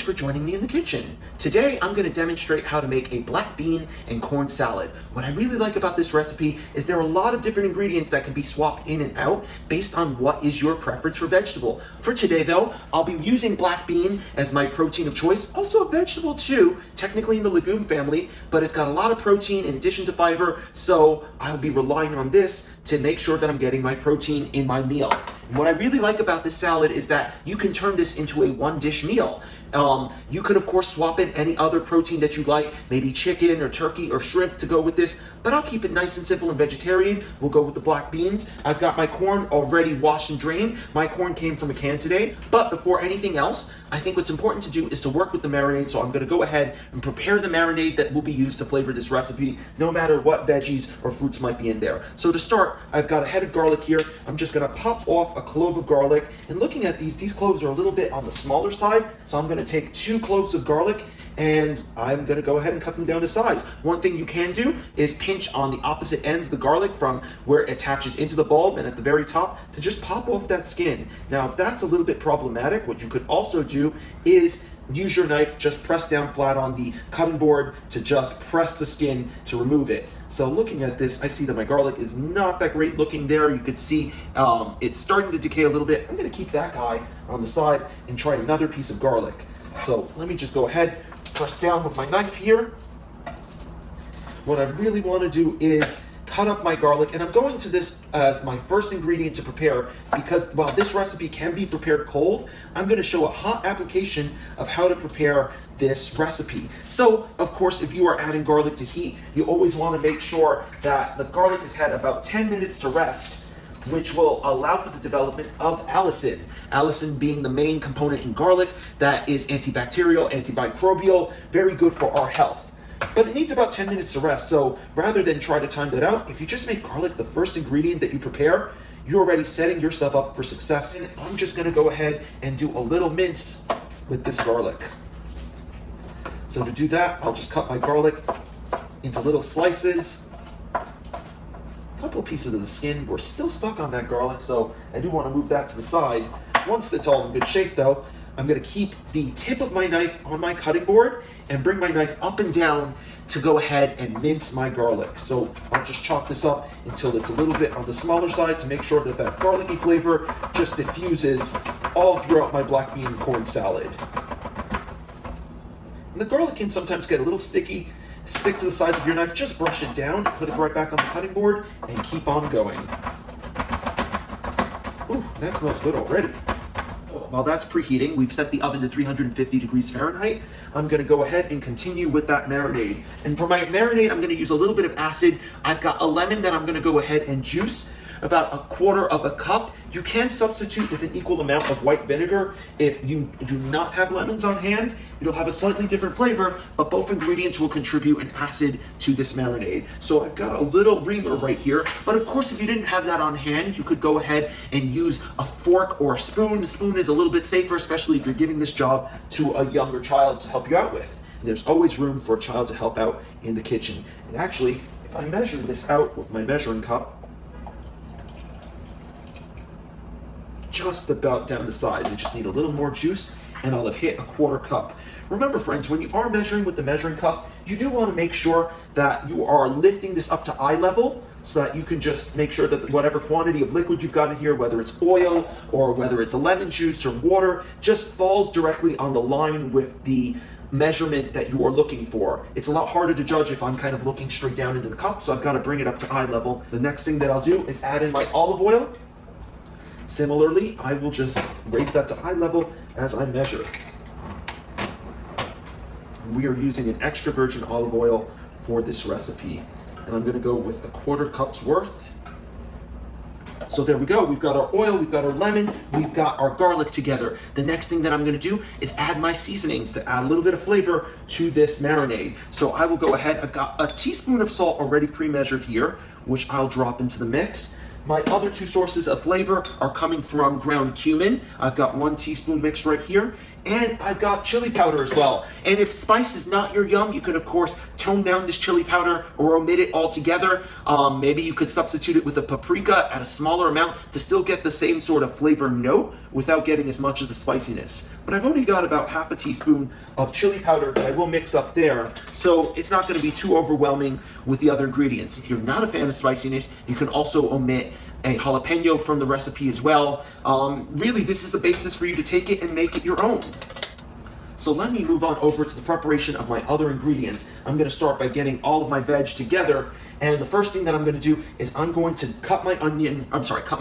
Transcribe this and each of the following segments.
for joining me in the kitchen. Today, I'm gonna demonstrate how to make a black bean and corn salad. What I really like about this recipe is there are a lot of different ingredients that can be swapped in and out based on what is your preference for vegetable. For today though, I'll be using black bean as my protein of choice, also a vegetable too, technically in the legume family, but it's got a lot of protein in addition to fiber, so I'll be relying on this to make sure that I'm getting my protein in my meal. And what I really like about this salad is that you can turn this into a one-dish meal. You could, of course, swap in any other protein that you like, maybe chicken or turkey or shrimp to go with this, but I'll keep it nice and simple and vegetarian. We'll go with the black beans. I've got my corn already washed and drained. My corn came from a can today, but before anything else, I think what's important to do is to work with the marinade, so I'm gonna go ahead and prepare the marinade that will be used to flavor this recipe, no matter what veggies or fruits might be in there. So to start, I've got a head of garlic here. I'm just gonna pop off a clove of garlic, and looking at these cloves are a little bit on the smaller side, so I'm gonna take 2 cloves of garlic and I'm gonna go ahead and cut them down to size. One thing you can do is pinch on the opposite ends of the garlic from where it attaches into the bulb and at the very top to just pop off that skin. Now, if that's a little bit problematic, what you could also do is use your knife, just press down flat on the cutting board to just press the skin to remove it. So looking at this, I see that my garlic is not that great looking there. You could see it's starting to decay a little bit. I'm gonna keep that guy on the side and try another piece of garlic. So let me just go ahead, press down with my knife here. What I really wanna do is cut up my garlic, and I'm going to this as my first ingredient to prepare because while this recipe can be prepared cold, I'm gonna show a hot application of how to prepare this recipe. So, of course, if you are adding garlic to heat, you always wanna make sure that the garlic has had about 10 minutes to rest, which will allow for the development of allicin. Allicin being the main component in garlic that is antibacterial, antimicrobial, very good for our health. But it needs about 10 minutes to rest, so rather than try to time that out, if you just make garlic the first ingredient that you prepare, you're already setting yourself up for success. And I'm just gonna go ahead and do a little mince with this garlic. So to do that, I'll just cut my garlic into little slices. A couple of pieces of the skin were still stuck on that garlic, so I do want to move that to the side. Once it's all in good shape though, I'm gonna keep the tip of my knife on my cutting board and bring my knife up and down to go ahead and mince my garlic. So I'll just chop this up until it's a little bit on the smaller side to make sure that that garlicky flavor just diffuses all throughout my black bean and corn salad. And the garlic can sometimes get a little sticky. Stick to the sides of your knife, just brush it down, put it right back on the cutting board, and keep on going. Ooh, that smells good already. While that's preheating, we've set the oven to 350 degrees Fahrenheit. I'm gonna go ahead and continue with that marinade. And for my marinade, I'm gonna use a little bit of acid. I've got a lemon that I'm gonna go ahead and juice, about 1/4 cup. You can substitute with an equal amount of white vinegar if you do not have lemons on hand. It'll have a slightly different flavor, but both ingredients will contribute an acid to this marinade. So I've got a little reamer right here, but of course if you didn't have that on hand, you could go ahead and use a fork or a spoon. The spoon is a little bit safer, especially if you're giving this job to a younger child to help you out with. And there's always room for a child to help out in the kitchen. And actually, if I measure this out with my measuring cup, just about down to size. I just need a little more juice and I'll have hit 1/4 cup. Remember friends, when you are measuring with the measuring cup, you do want to make sure that you are lifting this up to eye level so that you can just make sure that whatever quantity of liquid you've got in here, whether it's oil or whether it's a lemon juice or water, just falls directly on the line with the measurement that you are looking for. It's a lot harder to judge if I'm kind of looking straight down into the cup, so I've got to bring it up to eye level. The next thing that I'll do is add in my olive oil. Similarly, I will just raise that to eye level as I measure. We are using an extra virgin olive oil for this recipe, and I'm gonna go with 1/4 cup's worth. So there we go, we've got our oil, we've got our lemon, we've got our garlic together. The next thing that I'm gonna do is add my seasonings to add a little bit of flavor to this marinade. So I will go ahead, I've got a teaspoon of salt already pre-measured here, which I'll drop into the mix. My other 2 sources of flavor are coming from ground cumin. I've got 1 teaspoon mixed right here, And I've got chili powder as well. And if spice is not your yum, you can of course tone down this chili powder or omit it altogether. Maybe you could substitute it with a paprika at a smaller amount to still get the same sort of flavor note without getting as much of the spiciness. But I've only got about half a teaspoon of chili powder that I will mix up there, so it's not going to be too overwhelming with the other ingredients. If you're not a fan of spiciness, you can also omit a jalapeno from the recipe as well. Really, this is the basis for you to take it and make it your own. So let me move on over to the preparation of my other ingredients. I'm going to start by getting all of my veg together. And the first thing that I'm going to do is I'm going to cut my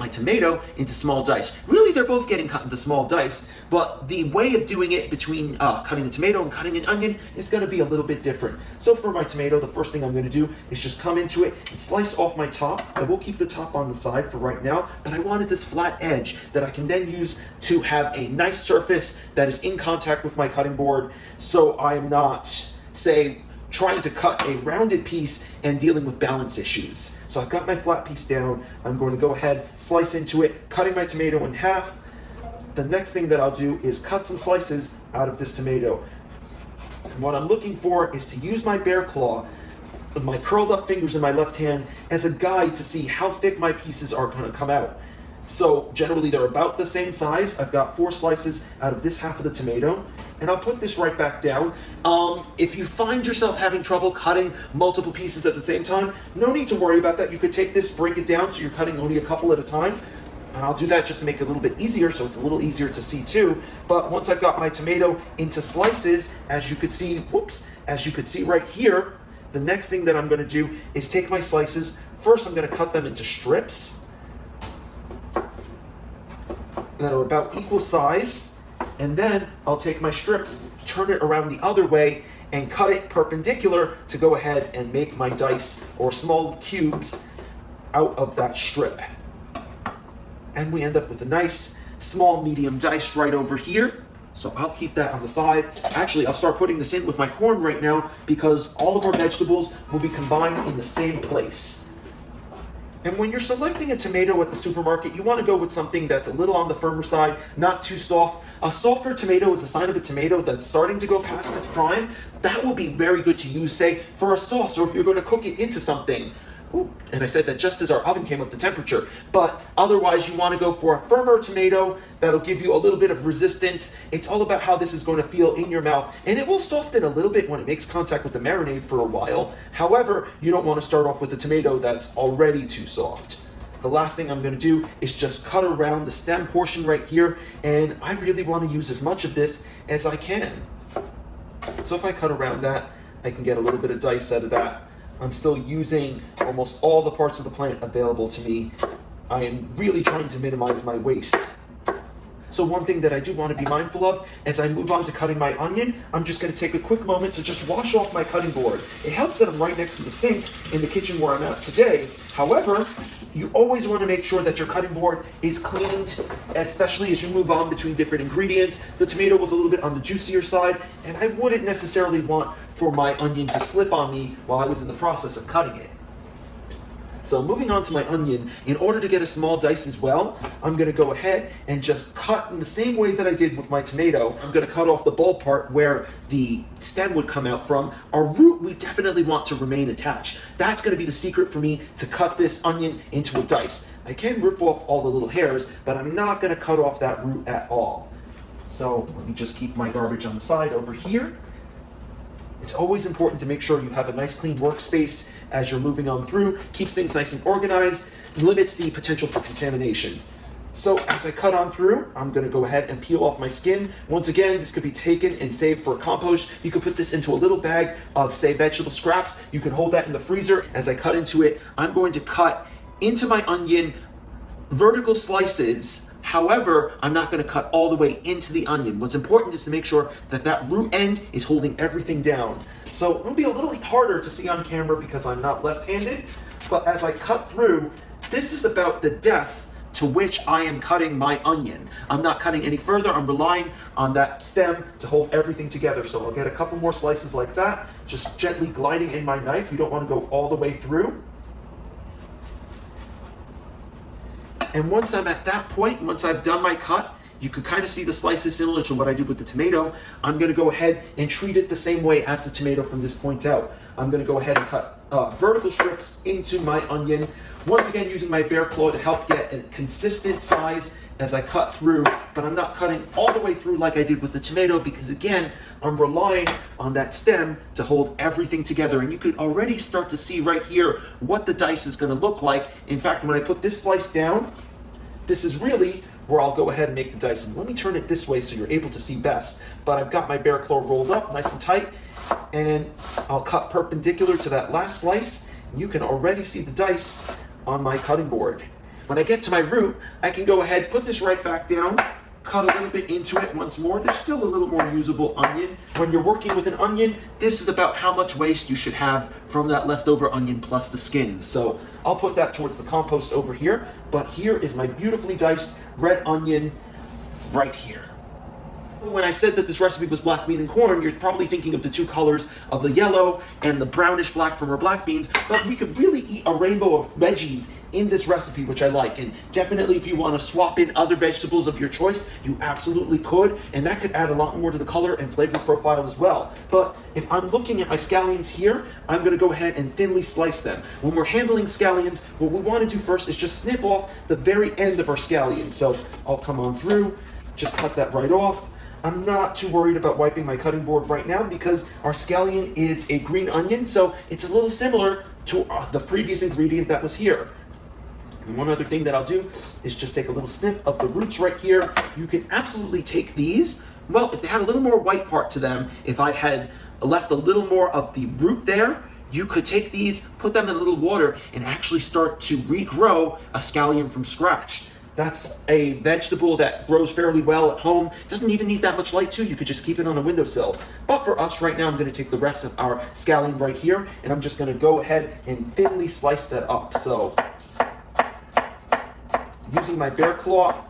tomato into small dice. Really, they're both getting cut into small dice, but the way of doing it between cutting a tomato and cutting an onion is going to be a little bit different. So for my tomato, the first thing I'm going to do is just come into it and slice off my top. I will keep the top on the side for right now, but I wanted this flat edge that I can then use to have a nice surface that is in contact with my cutting board, so I'm not, say, trying to cut a rounded piece and dealing with balance issues. So I've got my flat piece down. I'm going to go ahead, slice into it, cutting my tomato in half. The next thing that I'll do is cut some slices out of this tomato. And what I'm looking for is to use my bear claw, with my curled up fingers in my left hand, as a guide to see how thick my pieces are going to come out. So generally they're about the same size. I've got 4 slices out of this half of the tomato, and I'll put this right back down. If you find yourself having trouble cutting multiple pieces at the same time, no need to worry about that. You could take this, break it down so you're cutting only a couple at a time. And I'll do that just to make it a little bit easier, so it's a little easier to see too. But once I've got my tomato into slices, as you could see right here, the next thing that I'm going to do is take my slices. First, I'm going to cut them into strips that are about equal size, and then I'll take my strips, turn it around the other way, and cut it perpendicular to go ahead and make my dice or small cubes out of that strip. And we end up with a nice small medium dice right over here. So I'll keep that on the side. Actually, I'll start putting this in with my corn right now because all of our vegetables will be combined in the same place. And when you're selecting a tomato at the supermarket, you want to go with something that's a little on the firmer side, not too soft. A softer tomato is a sign of a tomato that's starting to go past its prime. That will be very good to use, say, for a sauce, or if you're going to cook it into something. Ooh, and I said that just as our oven came up to temperature. But otherwise, you want to go for a firmer tomato that'll give you a little bit of resistance. It's all about how this is going to feel in your mouth. And it will soften a little bit when it makes contact with the marinade for a while. However, you don't want to start off with a tomato that's already too soft. The last thing I'm going to do is just cut around the stem portion right here. And I really want to use as much of this as I can. So if I cut around that, I can get a little bit of dice out of that. I'm still using almost all the parts of the plant available to me. I am really trying to minimize my waste. So one thing that I do want to be mindful of as I move on to cutting my onion, I'm just going to take a quick moment to just wash off my cutting board. It helps that I'm right next to the sink in the kitchen where I'm at today. However, you always want to make sure that your cutting board is cleaned, especially as you move on between different ingredients. The tomato was a little bit on the juicier side, and I wouldn't necessarily want for my onion to slip on me while I was in the process of cutting it. So moving on to my onion, in order to get a small dice as well, I'm going to go ahead and just cut in the same way that I did with my tomato. I'm going to cut off the bulb part where the stem would come out from. Our root, we definitely want to remain attached. That's going to be the secret for me to cut this onion into a dice. I can rip off all the little hairs, but I'm not going to cut off that root at all. So let me just keep my garbage on the side over here. It's always important to make sure you have a nice clean workspace as you're moving on through. Keeps things nice and organized, limits the potential for contamination. So as I cut on through, I'm going to go ahead and peel off my skin. Once again, this could be taken and saved for compost. You could put this into a little bag of, say, vegetable scraps. You can hold that in the freezer. As I cut into it, I'm going to cut into my onion vertical slices. However, I'm not going to cut all the way into the onion. What's important is to make sure that that root end is holding everything down. So it'll be a little harder to see on camera because I'm not left-handed, but as I cut through, this is about the depth to which I am cutting my onion. I'm not cutting any further. I'm relying on that stem to hold everything together. So I'll get a couple more slices like that, just gently gliding in my knife. You don't want to go all the way through. And once I'm at that point, once I've done my cut, You could kind of see the slices similar to what I did with the tomato. I'm gonna go ahead and treat it the same way as the tomato from this point out. I'm gonna go ahead and cut vertical strips into my onion. Once again, using my bear claw to help get a consistent size as I cut through, but I'm not cutting all the way through like I did with the tomato because again, I'm relying on that stem to hold everything together. And you can already start to see right here what the dice is gonna look like. In fact, when I put this slice down, this is really where I'll go ahead and make the dice. And let me turn it this way so you're able to see best. But I've got my bear claw rolled up nice and tight, and I'll cut perpendicular to that last slice. You can already see the dice on my cutting board. When I get to my root, I can go ahead, put this right back down, cut a little bit into it once more. There's still a little more usable onion. When you're working with an onion, this is about how much waste you should have from that leftover onion plus the skins. So I'll put that towards the compost over here, but here is my beautifully diced red onion right here. When I said that this recipe was black bean and corn, you're probably thinking of the two colors of the yellow and the brownish black from our black beans, but we could really eat a rainbow of veggies in this recipe, which I like. And definitely if you want to swap in other vegetables of your choice, you absolutely could, and that could add a lot more to the color and flavor profile as well. But if I'm looking at my scallions here, I'm going to go ahead and thinly slice them. When we're handling scallions, what we want to do first is just snip off the very end of our scallions. So I'll come on through, just cut that right off. I'm not too worried about wiping my cutting board right now because our scallion is a green onion, so it's a little similar to the previous ingredient that was here. And one other thing that I'll do is just take a little snip of the roots right here. You can absolutely take these. Well, if they had a little more white part to them, if I had left a little more of the root there, you could take these, put them in a little water, and actually start to regrow a scallion from scratch. That's a vegetable that grows fairly well at home. It doesn't even need that much light too. You could just keep it on a windowsill. But for us right now, I'm going to take the rest of our scallion right here, and I'm just going to go ahead and thinly slice that up. So using my bear claw,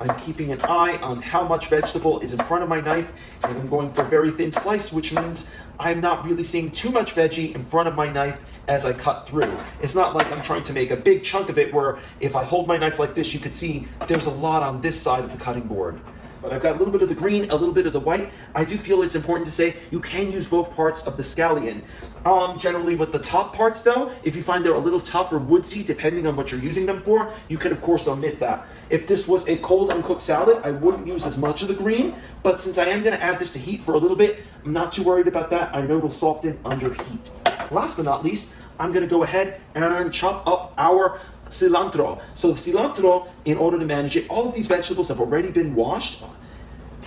I'm keeping an eye on how much vegetable is in front of my knife, and I'm going for a very thin slice, which means I'm not really seeing too much veggie in front of my knife as I cut through. It's not like I'm trying to make a big chunk of it where if I hold my knife like this, you could see there's a lot on this side of the cutting board. But I've got a little bit of the green, a little bit of the white. I do feel it's important to say you can use both parts of the scallion. Generally with the top parts though, if you find they're a little tough or woodsy, depending on what you're using them for, you can of course omit that. If this was a cold uncooked salad, I wouldn't use as much of the green, but since I am gonna add this to heat for a little bit, I'm not too worried about that. I know it'll soften under heat. Last but not least, I'm gonna go ahead and chop up our cilantro. So the cilantro, in order to manage it, all of these vegetables have already been washed.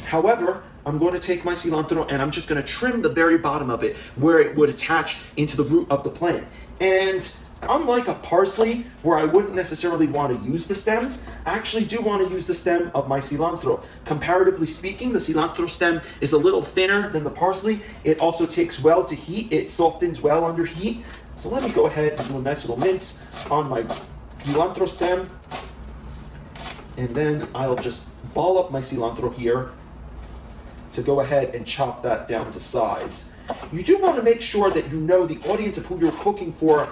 However, I'm going to take my cilantro and I'm just going to trim the very bottom of it where it would attach into the root of the plant. And unlike a parsley where I wouldn't necessarily want to use the stems, I actually do want to use the stem of my cilantro. Comparatively speaking, the cilantro stem is a little thinner than the parsley. It also takes well to heat. It softens well under heat. So let me go ahead and do a nice little mince on my cilantro stem. And then I'll just ball up my cilantro here to go ahead and chop that down to size. You do want to make sure that you know the audience of who you're cooking for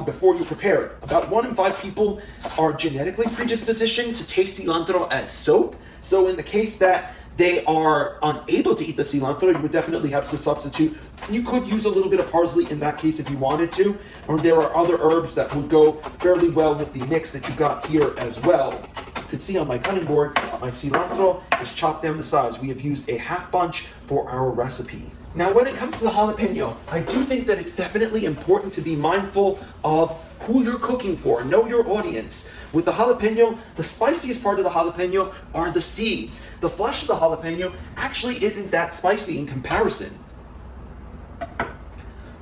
before you prepare it. About 1 in 5 people are genetically predispositioned to taste cilantro as soap. So in the case that they are unable to eat the cilantro, you would definitely have to substitute. You could use a little bit of parsley in that case if you wanted to, or there are other herbs that would go fairly well with the mix that you got here as well. You can see on my cutting board, my cilantro is chopped down to size. We have used a half bunch for our recipe. Now, when it comes to the jalapeno, I do think that it's definitely important to be mindful of who you're cooking for. Know your audience. With the jalapeno, the spiciest part of the jalapeno are the seeds. The flesh of the jalapeno actually isn't that spicy in comparison.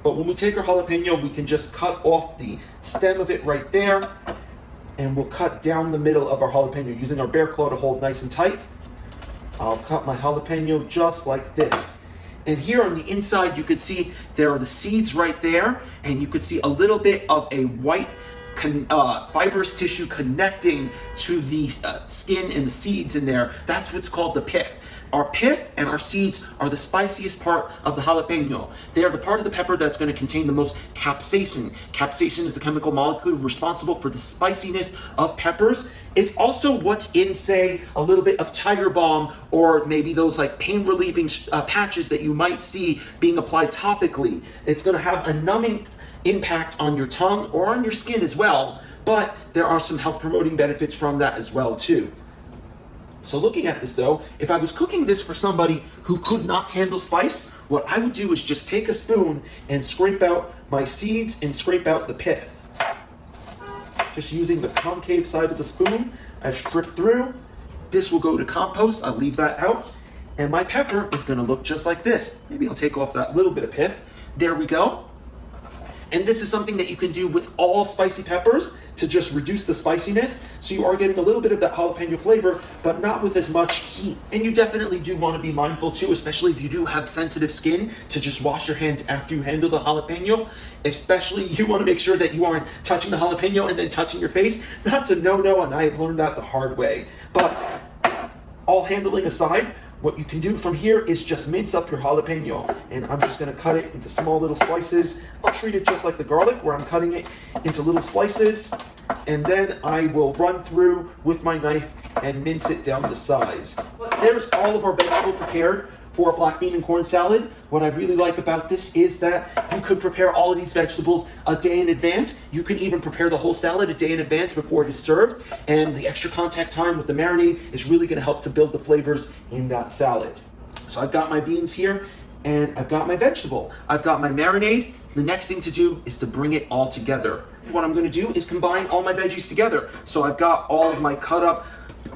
But when we take our jalapeno, we can just cut off the stem of it right there, and we'll cut down the middle of our jalapeno using our bear claw to hold nice and tight. I'll cut my jalapeno just like this. And here on the inside, you could see there are the seeds right there, and you could see a little bit of a white fibrous tissue connecting to the skin and the seeds in there. That's what's called the pith. Our pith and our seeds are the spiciest part of the jalapeno. They are the part of the pepper that's going to contain the most capsaicin. Capsaicin is the chemical molecule responsible for the spiciness of peppers. It's also what's in, say, a little bit of tiger balm, or maybe those like pain relieving patches that you might see being applied topically. It's going to have a numbing impact on your tongue or on your skin as well, but there are some health promoting benefits from that as well too. So looking at this though, if I was cooking this for somebody who could not handle spice, what I would do is just take a spoon and scrape out my seeds and scrape out the pith. Just using the concave side of the spoon, I've stripped through. This will go to compost, I'll leave that out. And my pepper is gonna look just like this. Maybe I'll take off that little bit of pith. There we go. And this is something that you can do with all spicy peppers to just reduce the spiciness. So you are getting a little bit of that jalapeno flavor, but not with as much heat. And you definitely do want to be mindful too, especially if you do have sensitive skin, to just wash your hands after you handle the jalapeno. Especially you want to make sure that you aren't touching the jalapeno and then touching your face. That's a no-no, and I've learned that the hard way. But all handling aside, what you can do from here is just mince up your jalapeno, and I'm just gonna cut it into small little slices. I'll treat it just like the garlic, where I'm cutting it into little slices, and then I will run through with my knife and mince it down to size. But there's all of our vegetable prepared for a black bean and corn salad. What I really like about this is that you could prepare all of these vegetables a day in advance. You could even prepare the whole salad a day in advance before it is served. And the extra contact time with the marinade is really gonna help to build the flavors in that salad. So I've got my beans here and I've got my vegetable. I've got my marinade. The next thing to do is to bring it all together. What I'm gonna do is combine all my veggies together. So I've got all of my cut up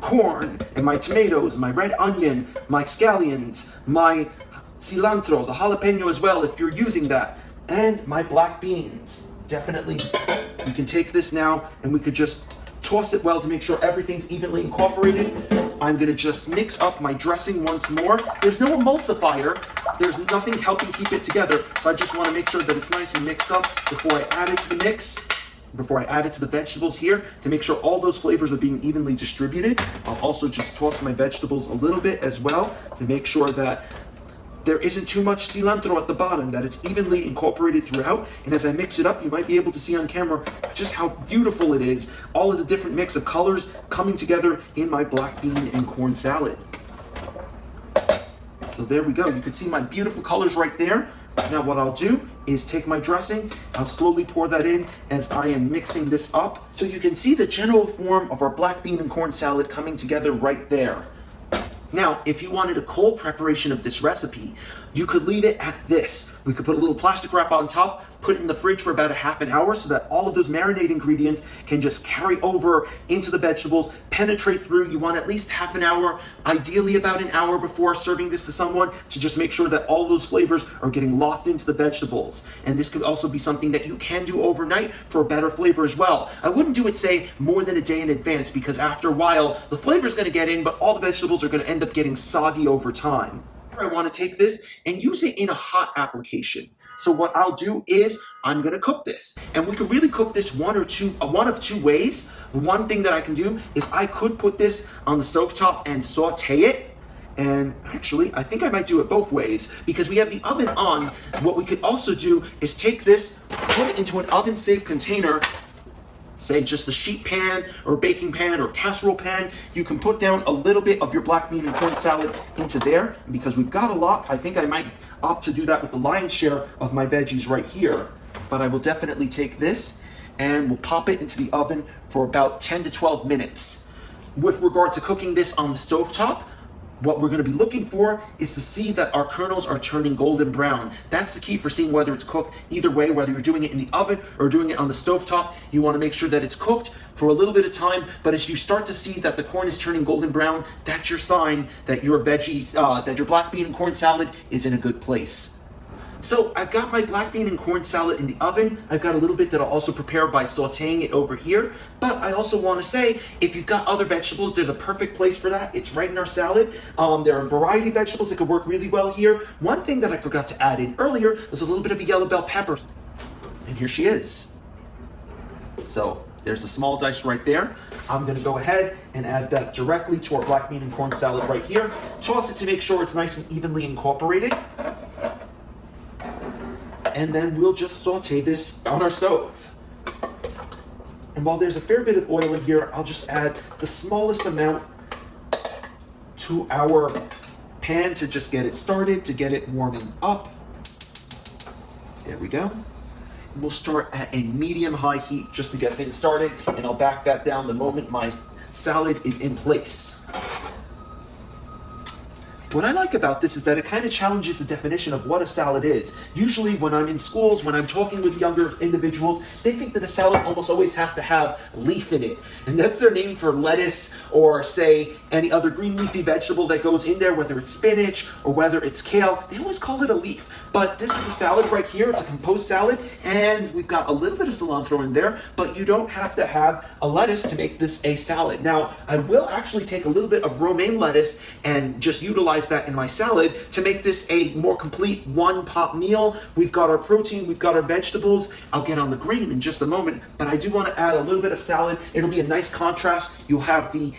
corn and my tomatoes, my red onion, my scallions, my cilantro, the jalapeno as well if you're using that, and my black beans. Definitely you can take this now and we could just toss it well to make sure everything's evenly incorporated. I'm gonna just mix up my dressing once more. There's no emulsifier, there's nothing helping keep it together, so I just want to make sure that it's nice and mixed up before I add it to the mix. Before I add it to the vegetables here, to make sure all those flavors are being evenly distributed. I'll also just toss my vegetables a little bit as well to make sure that there isn't too much cilantro at the bottom, that it's evenly incorporated throughout. And as I mix it up, you might be able to see on camera just how beautiful it is. All of the different mix of colors coming together in my black bean and corn salad. So there we go. You can see my beautiful colors right there. Now what I'll do is take my dressing, I'll slowly pour that in as I am mixing this up. So you can see the general form of our black bean and corn salad coming together right there. Now, if you wanted a cold preparation of this recipe, you could leave it at this. We could put a little plastic wrap on top, put it in the fridge for about a half an hour so that all of those marinade ingredients can just carry over into the vegetables, penetrate through. You want at least half an hour, ideally about an hour before serving this to someone, to just make sure that all those flavors are getting locked into the vegetables. And this could also be something that you can do overnight for a better flavor as well. I wouldn't do it, say, more than a day in advance, because after a while, the flavor is going to get in, but all the vegetables are going to end up getting soggy over time. I want to take this and use it in a hot application. So what I'll do is I'm going to cook this, and we could really cook this one of two ways. One thing that I can do is I could put this on the stovetop and saute it. And actually, I think I might do it both ways because we have the oven on. What we could also do is take this, put it into an oven-safe container, say just a sheet pan or baking pan or casserole pan. You can put down a little bit of your black bean and corn salad into there. And because we've got a lot, I think I might opt to do that with the lion's share of my veggies right here. But I will definitely take this and we'll pop it into the oven for about 10 to 12 minutes. With regard to cooking this on the stovetop, what we're going to be looking for is to see that our kernels are turning golden brown. That's the key for seeing whether it's cooked. Either way, whether you're doing it in the oven or doing it on the stovetop, you want to make sure that it's cooked for a little bit of time. But as you start to see that the corn is turning golden brown, that's your sign that your veggies, that your black bean and corn salad is in a good place. So I've got my black bean and corn salad in the oven. I've got a little bit that I'll also prepare by sauteing it over here. But I also want to say, if you've got other vegetables, there's a perfect place for that. It's right in our salad. There are a variety of vegetables that could work really well here. One thing that I forgot to add in earlier was a little bit of a yellow bell pepper. And here she is. So There's a small dice right there. I'm gonna go ahead and add that directly to our black bean and corn salad right here. Toss it to make sure it's nice and evenly incorporated. And then we'll just saute this on our stove. And while there's a fair bit of oil in here, I'll just add the smallest amount to our pan to just get it started, to get it warming up. There we go. We'll start at a medium-high heat just to get things started, and I'll back that down the moment my salad is in place. What I like about this is that it kind of challenges the definition of what a salad is. Usually when I'm in schools, when I'm talking with younger individuals, they think that a salad almost always has to have leaf in it. And that's their name for lettuce or, say, any other green leafy vegetable that goes in there, whether it's spinach or whether it's kale. They always call it a leaf. But this is a salad right here. It's a composed salad, and we've got a little bit of cilantro in there, but you don't have to have a lettuce to make this a salad. Now, I will actually take a little bit of romaine lettuce and just utilize that in my salad to make this a more complete one-pot meal. We've got our protein, we've got our vegetables. I'll get on the grain in just a moment, but I do want to add a little bit of salad. It'll be a nice contrast. You'll have the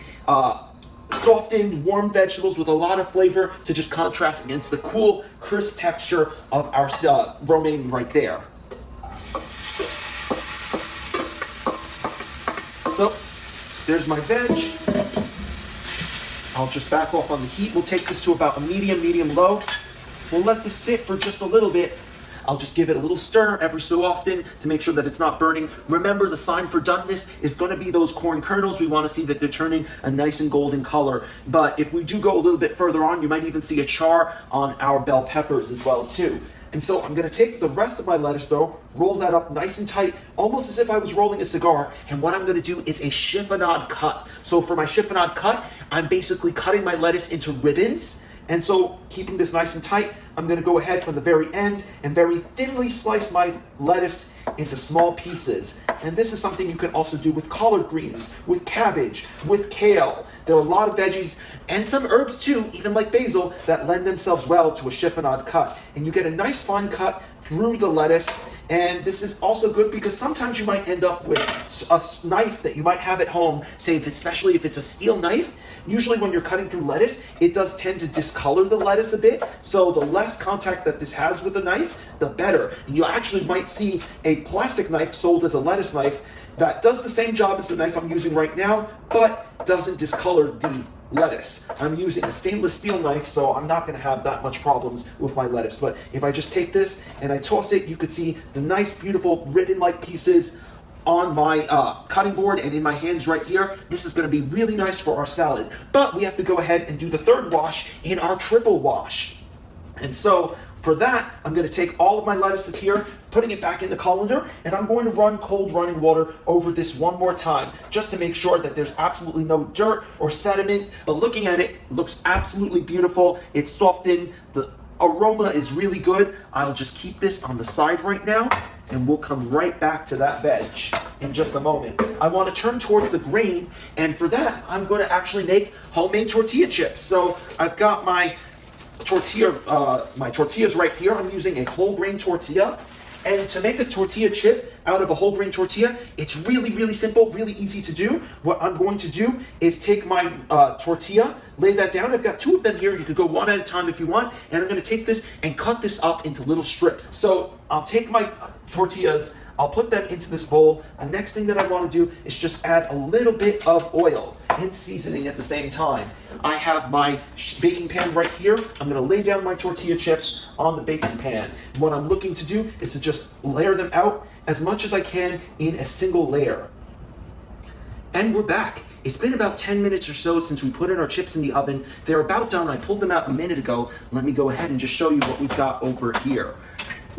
softened, warm vegetables with a lot of flavor to just contrast against the cool, crisp texture of our romaine right there. So, there's my veg. I'll just back off on the heat. We'll take this to about a medium low. We'll let this sit for just a little bit. I'll just give it a little stir every so often to make sure that it's not burning. Remember, the sign for doneness is going to be those corn kernels. We want to see that they're turning a nice and golden color. But if we do go a little bit further on, you might even see a char on our bell peppers as well too. And so I'm going to take the rest of my lettuce though, roll that up nice and tight, almost as if I was rolling a cigar. And what I'm going to do is a chiffonade cut. So for my chiffonade cut, I'm basically cutting my lettuce into ribbons. And so keeping this nice and tight, I'm going to go ahead from the very end and very thinly slice my lettuce into small pieces. And this is something you can also do with collard greens, with cabbage, with kale. There are a lot of veggies and some herbs too, even like basil, that lend themselves well to a chiffonade cut. And you get a nice fine cut through the lettuce. And this is also good because sometimes you might end up with a knife that you might have at home, say, especially if it's a steel knife. Usually when you're cutting through lettuce, it does tend to discolor the lettuce a bit. So the less contact that this has with the knife, the better. And you actually might see a plastic knife sold as a lettuce knife that does the same job as the knife I'm using right now, but doesn't discolor the lettuce. I'm using a stainless steel knife, so I'm not going to have that much problems with my lettuce. But if I just take this and I toss it, you could see the nice, beautiful ribbon-like pieces on my cutting board and in my hands right here. This is going to be really nice for our salad. But we have to go ahead and do the third wash in our triple wash. And so for that, I'm going to take all of my lettuce that's here, putting it back in the colander, and I'm going to run cold running water over this one more time, just to make sure that there's absolutely no dirt or sediment. But looking at it, it looks absolutely beautiful. It's softened. The aroma is really good. I'll just keep this on the side right now, and we'll come right back to that veg in just a moment. I want to turn towards the grain, and for that, I'm going to actually make homemade tortilla chips. So I've got my tortillas right here. I'm using a whole grain tortilla. And to make a tortilla chip out of a whole grain tortilla, it's really, really simple, really easy to do. What I'm going to do is take my tortilla, lay that down. I've got two of them here. You could go one at a time if you want. And I'm going to take this and cut this up into little strips. So I'll take my tortillas, I'll put them into this bowl. The next thing that I want to do is just add a little bit of oil and seasoning at the same time. I have my baking pan right here. I'm going to lay down my tortilla chips on the baking pan. What I'm looking to do is to just layer them out as much as I can in a single layer. And we're back. It's been about 10 minutes or so since we put in our chips in the oven. They're about done. I pulled them out a minute ago. Let me go ahead and just show you what we've got over here.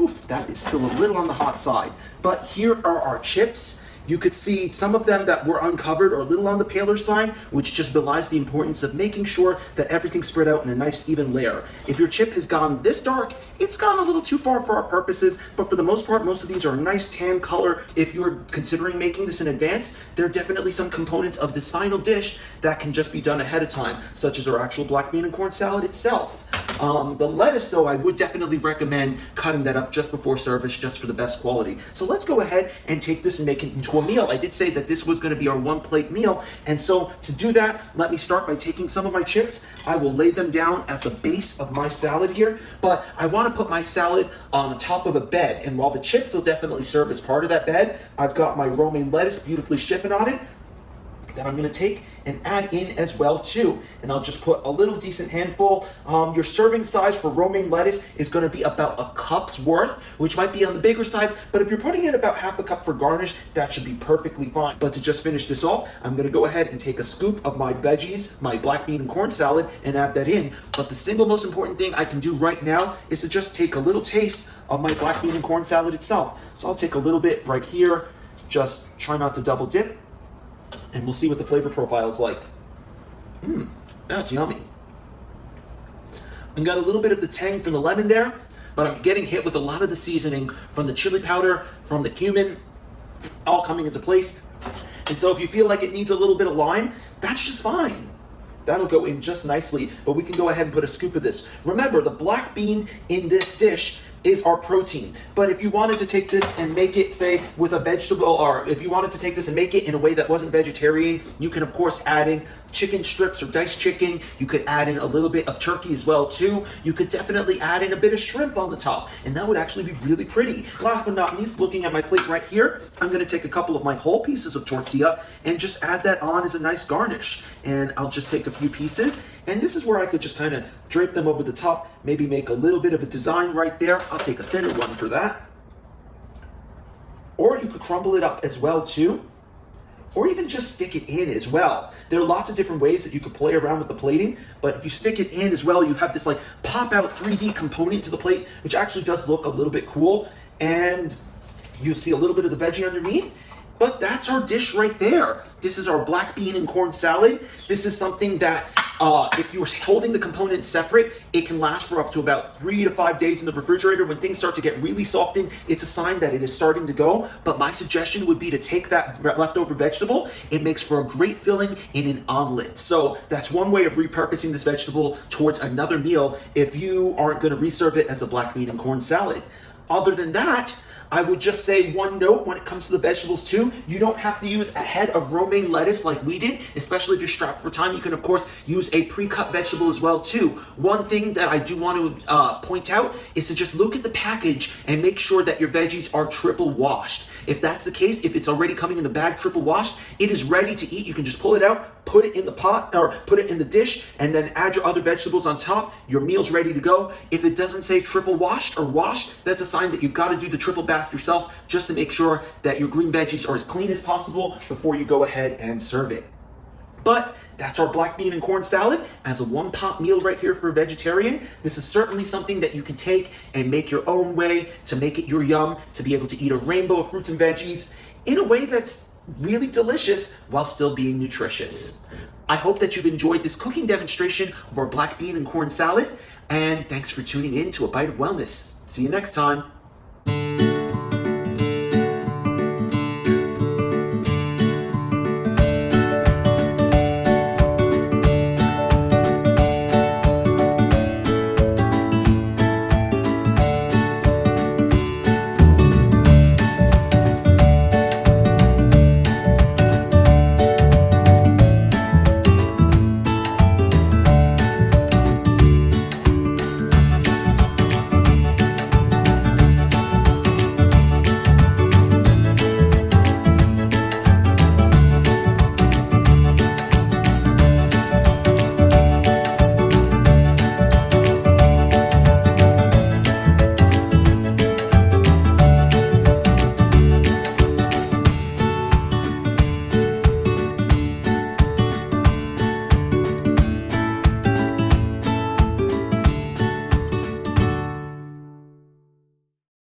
Oof, that is still a little on the hot side. But here are our chips. You could see some of them that were uncovered or a little on the paler side, which just belies the importance of making sure that everything's spread out in a nice even layer. If your chip has gone this dark, it's gone a little too far for our purposes, but for the most part, most of these are a nice tan color. If you're considering making this in advance, there are definitely some components of this final dish that can just be done ahead of time, such as our actual black bean and corn salad itself. The lettuce, though, I would definitely recommend cutting that up just before service, just for the best quality. So let's go ahead and take this and make it into a meal. I did say that this was going to be our one plate meal, and so to do that, let me start by taking some of my chips. I will lay them down at the base of my salad here, but I want to put my salad on top of a bed, and while the chips will definitely serve as part of that bed, I've got my romaine lettuce beautifully shipping on it that I'm going to take and add in as well too. And I'll just put a little decent handful. Your serving size for romaine lettuce is going to be about a cup's worth, which might be on the bigger side, but if you're putting in about half a cup for garnish, that should be perfectly fine. But to just finish this off, I'm going to go ahead and take a scoop of my veggies, my black bean and corn salad, and add that in. But the single most important thing I can do right now is to just take a little taste of my black bean and corn salad itself. So I'll take a little bit right here, just try not to double dip, and we'll see what the flavor profile is like. That's yummy. I got a little bit of the tang from the lemon there, but I'm getting hit with a lot of the seasoning from the chili powder, from the cumin, all coming into place. And so if you feel like it needs a little bit of lime, that's just fine. That'll go in just nicely, but we can go ahead and put a scoop of this. Remember, the black bean in this dish is our protein. But if you wanted to take this and make it, say, with a vegetable, or if you wanted to take this and make it in a way that wasn't vegetarian, you can of course add in chicken strips or diced chicken. You could add in a little bit of turkey as well too. You could definitely add in a bit of shrimp on the top, and that would actually be really pretty. Last but not least, looking at my plate right here, I'm going to take a couple of my whole pieces of tortilla and just add that on as a nice garnish. And I'll just take a few pieces, and this is where I could just kind of drape them over the top, maybe make a little bit of a design right there. I'll take a thinner one for that. Or you could crumble it up as well too, or even just stick it in as well. There are lots of different ways that you could play around with the plating, but if you stick it in as well, you have this like pop out 3D component to the plate, which actually does look a little bit cool, and you see a little bit of the veggie underneath. But that's our dish right there. This is our black bean and corn salad. This is something that if you were holding the components separate, it can last for up to about 3 to 5 days in the refrigerator. When things start to get really softened, it's a sign that it is starting to go. But my suggestion would be to take that leftover vegetable. It makes for a great filling in an omelet. So that's one way of repurposing this vegetable towards another meal if you aren't going to reserve it as a black bean and corn salad. Other than that, I would just say one note when it comes to the vegetables too. You don't have to use a head of romaine lettuce like we did, especially if you're strapped for time. You can of course use a pre-cut vegetable as well too. One thing that I do want to point out is to just look at the package and make sure that your veggies are triple washed. If that's the case, if it's already coming in the bag triple washed, it is ready to eat. You can just pull it out, put it in the pot or put it in the dish, and then add your other vegetables on top. Your meal's ready to go. If it doesn't say triple washed or washed, that's a sign that you've got to do the triple bath yourself just to make sure that your green veggies are as clean as possible before you go ahead and serve it. But that's our black bean and corn salad as a one-pot meal right here for a vegetarian. This is certainly something that you can take and make your own way to make it your yum, to be able to eat a rainbow of fruits and veggies in a way that's really delicious while still being nutritious. I hope that you've enjoyed this cooking demonstration of our black bean and corn salad, and thanks for tuning in to A Bite of Wellness. See you next time.